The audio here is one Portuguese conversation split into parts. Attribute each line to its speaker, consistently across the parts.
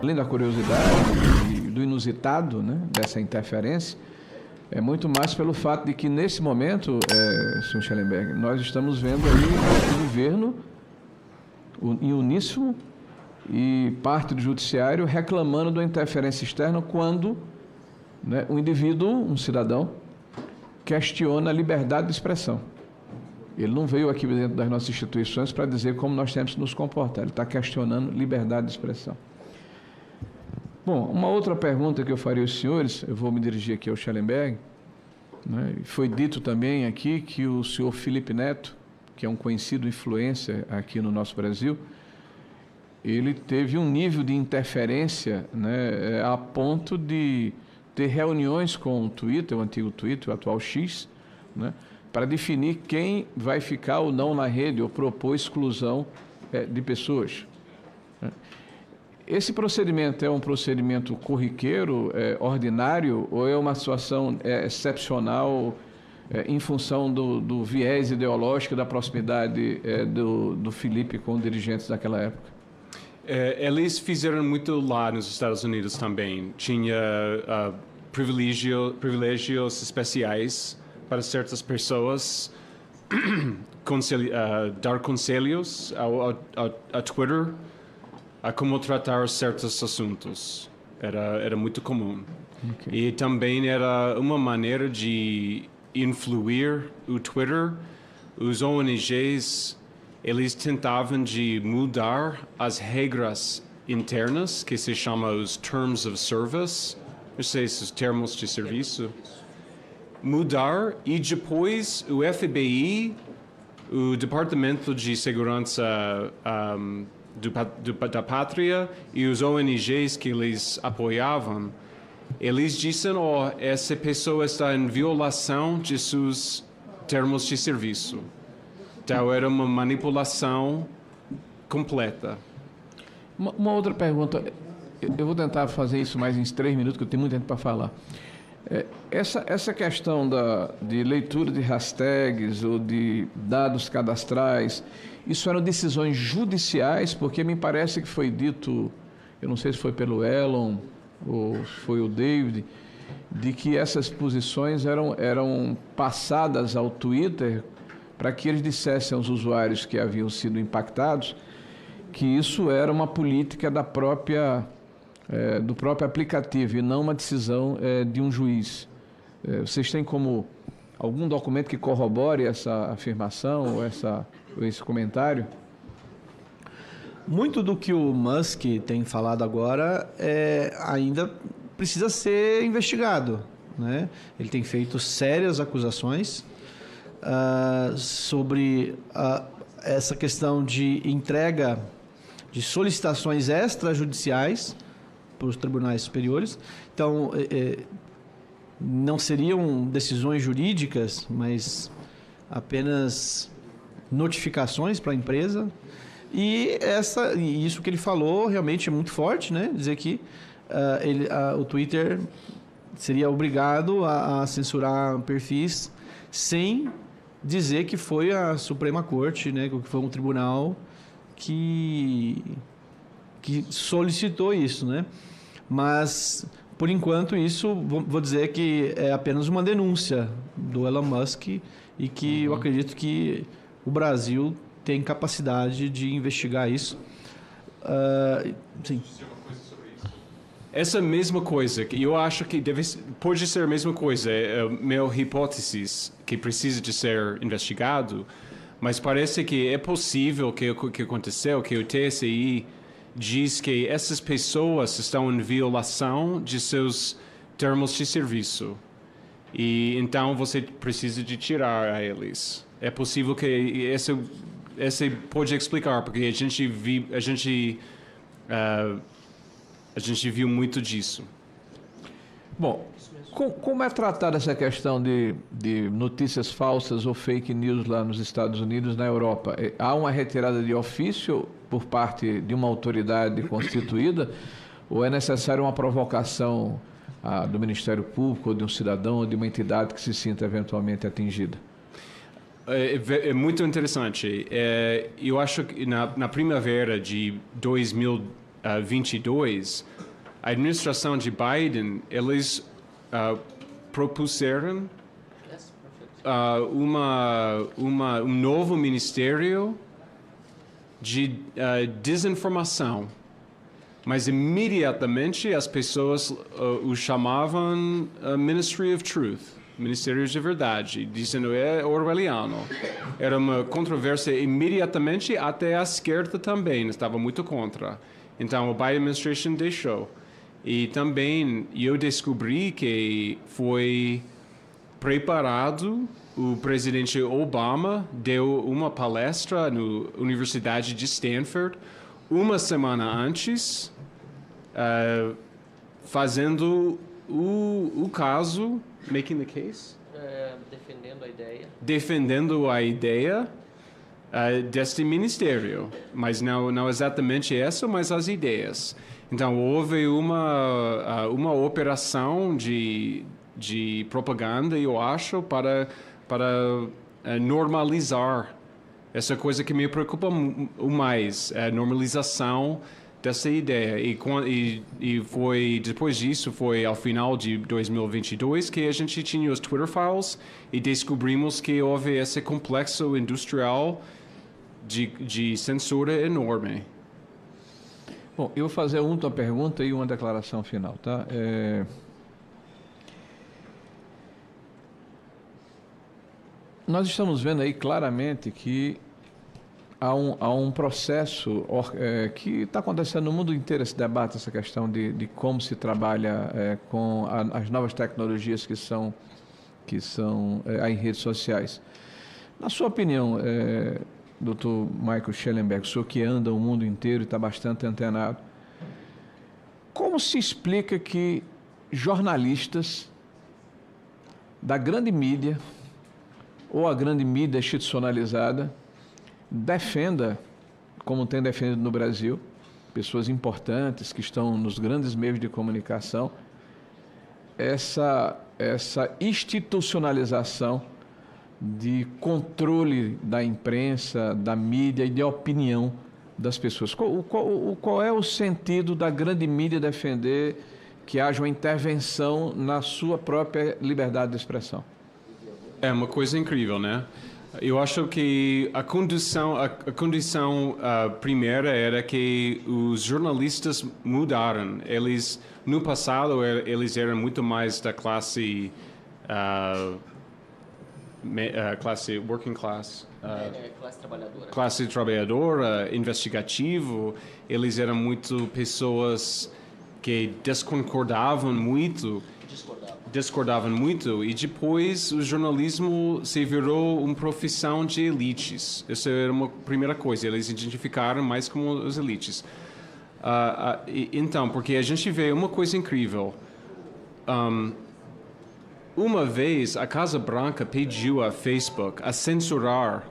Speaker 1: além da curiosidade e do inusitado, né, dessa interferência, é muito mais pelo fato de que, nesse momento, Sr. Schellenberg, nós estamos vendo aí o governo em uníssono e parte do judiciário reclamando da interferência externa quando, né, um indivíduo, um cidadão, questiona a liberdade de expressão. Ele não veio aqui dentro das nossas instituições para dizer como nós temos que nos comportar. Ele está questionando liberdade de expressão. Bom, uma outra pergunta que eu faria aos senhores, eu vou me dirigir aqui ao Schellenberg, né? Foi dito também aqui que o senhor Felipe Neto, que é um conhecido influencer aqui no nosso Brasil, ele teve um nível de interferência, né, a ponto de ter reuniões com o Twitter, o antigo Twitter, o atual X, né, para definir quem vai ficar ou não na rede ou propor exclusão de pessoas. Esse procedimento é um procedimento corriqueiro, ordinário, ou é uma situação excepcional em função do viés ideológico da proximidade do Felipe com dirigentes daquela época?
Speaker 2: Eles fizeram muito lá nos Estados Unidos também. Tinha privilégios especiais para certas pessoas, dar conselhos a Twitter a como tratar certos assuntos. Era muito comum. Okay. E também era uma maneira de influir o Twitter. Os ONGs, eles tentavam de mudar as regras internas, que se chama os Terms of Service, não sei, esses termos de serviço. Mudar, e depois o FBI, o Departamento de Segurança da Pátria e os ONGs que eles apoiavam, eles disseram, essa pessoa está em violação de seus termos de serviço. Então era uma manipulação completa.
Speaker 1: Uma outra pergunta, eu vou tentar fazer isso mais em 3 minutos, porque eu tenho muito tempo para falar. Essa questão de leitura de hashtags ou de dados cadastrais, isso eram decisões judiciais, porque me parece que foi dito, eu não sei se foi pelo Elon ou foi o David, de que essas posições eram passadas ao Twitter para que eles dissessem aos usuários que haviam sido impactados que isso era uma política do próprio aplicativo e não uma decisão de um juiz. Vocês têm como algum documento que corrobore essa afirmação ou esse comentário?
Speaker 3: Muito do que o Musk tem falado agora ainda precisa ser investigado, né? Ele tem feito sérias acusações sobre essa questão de entrega de solicitações extrajudiciais para os tribunais superiores. Então, não seriam decisões jurídicas, mas apenas notificações para a empresa. E isso que ele falou realmente é muito forte, né? Dizer que o Twitter seria obrigado a censurar perfis sem dizer que foi a Suprema Corte, né? Que foi um tribunal que solicitou isso, né? Mas, por enquanto, isso, vou dizer que é apenas uma denúncia do Elon Musk e que eu acredito que o Brasil tem capacidade de investigar isso. Sim.
Speaker 2: Essa mesma coisa, que eu acho que pode ser a mesma coisa, minha hipótese que precisa de ser investigado, mas parece que é possível que aconteceu, que o TSI diz que essas pessoas estão em violação de seus termos de serviço. E então você precisa de tirar a eles. É possível que esse pode explicar, porque a gente viu muito disso.
Speaker 1: Bom, como é tratada essa questão de notícias falsas ou fake news lá nos Estados Unidos, na Europa? Há uma retirada de ofício por parte de uma autoridade constituída ou é necessária uma provocação do Ministério Público ou de um cidadão ou de uma entidade que se sinta eventualmente atingida?
Speaker 2: É muito interessante. Eu acho que na primavera de 2018, 2022, a administração de Biden, eles propuseram um novo ministério de desinformação. Mas imediatamente as pessoas o chamavam Ministry of Truth, Ministério de Verdade, dizendo é orwelliano. Era uma controvérsia imediatamente, até a esquerda também estava muito contra. Então, a Biden administration deixou. E também eu descobri que foi preparado, o presidente Obama deu uma palestra na Universidade de Stanford uma semana antes, fazendo o caso, making the case, defendendo a ideia deste ministério, mas não exatamente essa, mas as ideias. Então houve uma operação de propaganda, eu acho, para normalizar essa coisa que me preocupa mais, a normalização dessa ideia. E foi, depois disso, foi ao final de 2022 que a gente tinha os Twitter Files e descobrimos que houve esse complexo industrial de censura enorme.
Speaker 1: Bom, eu vou fazer uma pergunta e uma declaração final, tá? Nós estamos vendo aí claramente que há um processo que está acontecendo no mundo inteiro, esse debate, essa questão de como se trabalha com as novas tecnologias que são em redes sociais. Na sua opinião, Dr. Michael Schellenberg, o senhor que anda o mundo inteiro e está bastante antenado, como se explica que jornalistas da grande mídia ou a grande mídia institucionalizada defenda, como tem defendido no Brasil, pessoas importantes que estão nos grandes meios de comunicação, essa institucionalização de controle da imprensa, da mídia e de opinião das pessoas? Qual é o sentido da grande mídia defender que haja uma intervenção na sua própria liberdade de expressão?
Speaker 2: É uma coisa incrível, né? Eu acho que a condição primeira era que os jornalistas mudaram. Eles, no passado, eles eram muito mais da classe working class, classe trabalhadora, investigativo. Eles eram muito pessoas que discordavam muito, e depois o jornalismo se virou uma profissão de elites. Essa era uma primeira coisa, eles identificaram mais como os elites. Então, porque a gente vê uma coisa incrível. Uma vez a Casa Branca pediu a Facebook a censurar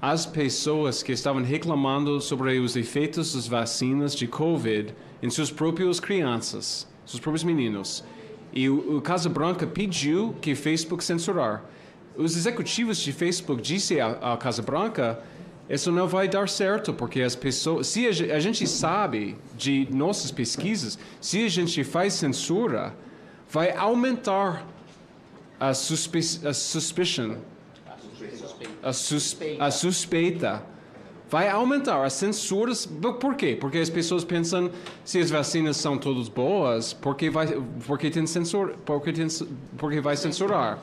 Speaker 2: as pessoas que estavam reclamando sobre os efeitos das vacinas de Covid em suas próprias crianças, seus próprios meninos. E o Casa Branca pediu que Facebook censurar. Os executivos de Facebook disseram à Casa Branca, isso não vai dar certo, porque as pessoas... Se a gente sabe de nossas pesquisas, se a gente faz censura, vai aumentar a suspeita. Vai aumentar as censuras. Por quê? Porque as pessoas pensam, se as vacinas são todas boas, porque vai censurar.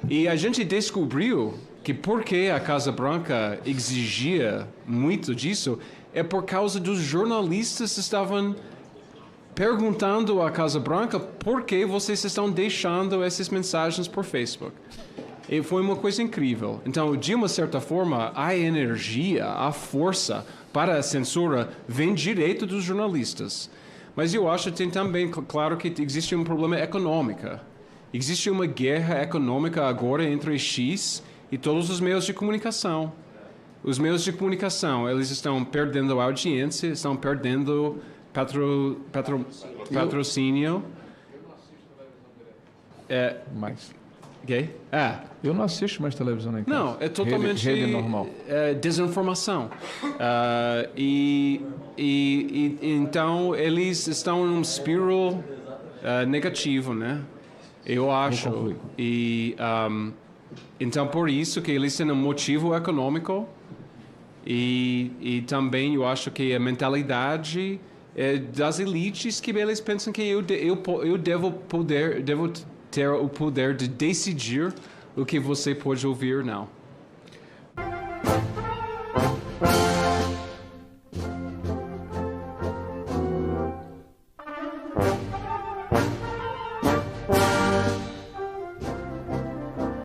Speaker 2: E a gente descobriu que porque a Casa Branca exigia muito disso, é por causa dos jornalistas que estavam perguntando à Casa Branca por que vocês estão deixando essas mensagens por Facebook. E foi uma coisa incrível. Então, de uma certa forma, a energia, a força para a censura vem direto dos jornalistas. Mas eu acho que tem também, claro, que existe um problema econômico. Existe uma guerra econômica agora entre X e todos os meios de comunicação. Os meios de comunicação, eles estão perdendo audiência, estão perdendo patrocínio.
Speaker 1: Mas...
Speaker 2: Gay?
Speaker 1: Eu não assisto mais televisão na casa.
Speaker 2: Não, é totalmente
Speaker 1: rede normal.
Speaker 2: Desinformação. Então eles estão num spiral negativo, né? Eu acho. Então por isso que eles têm um motivo econômico e também eu acho que a mentalidade das elites que eles pensam que eu devo ter o poder de decidir o que você pode ouvir ou não.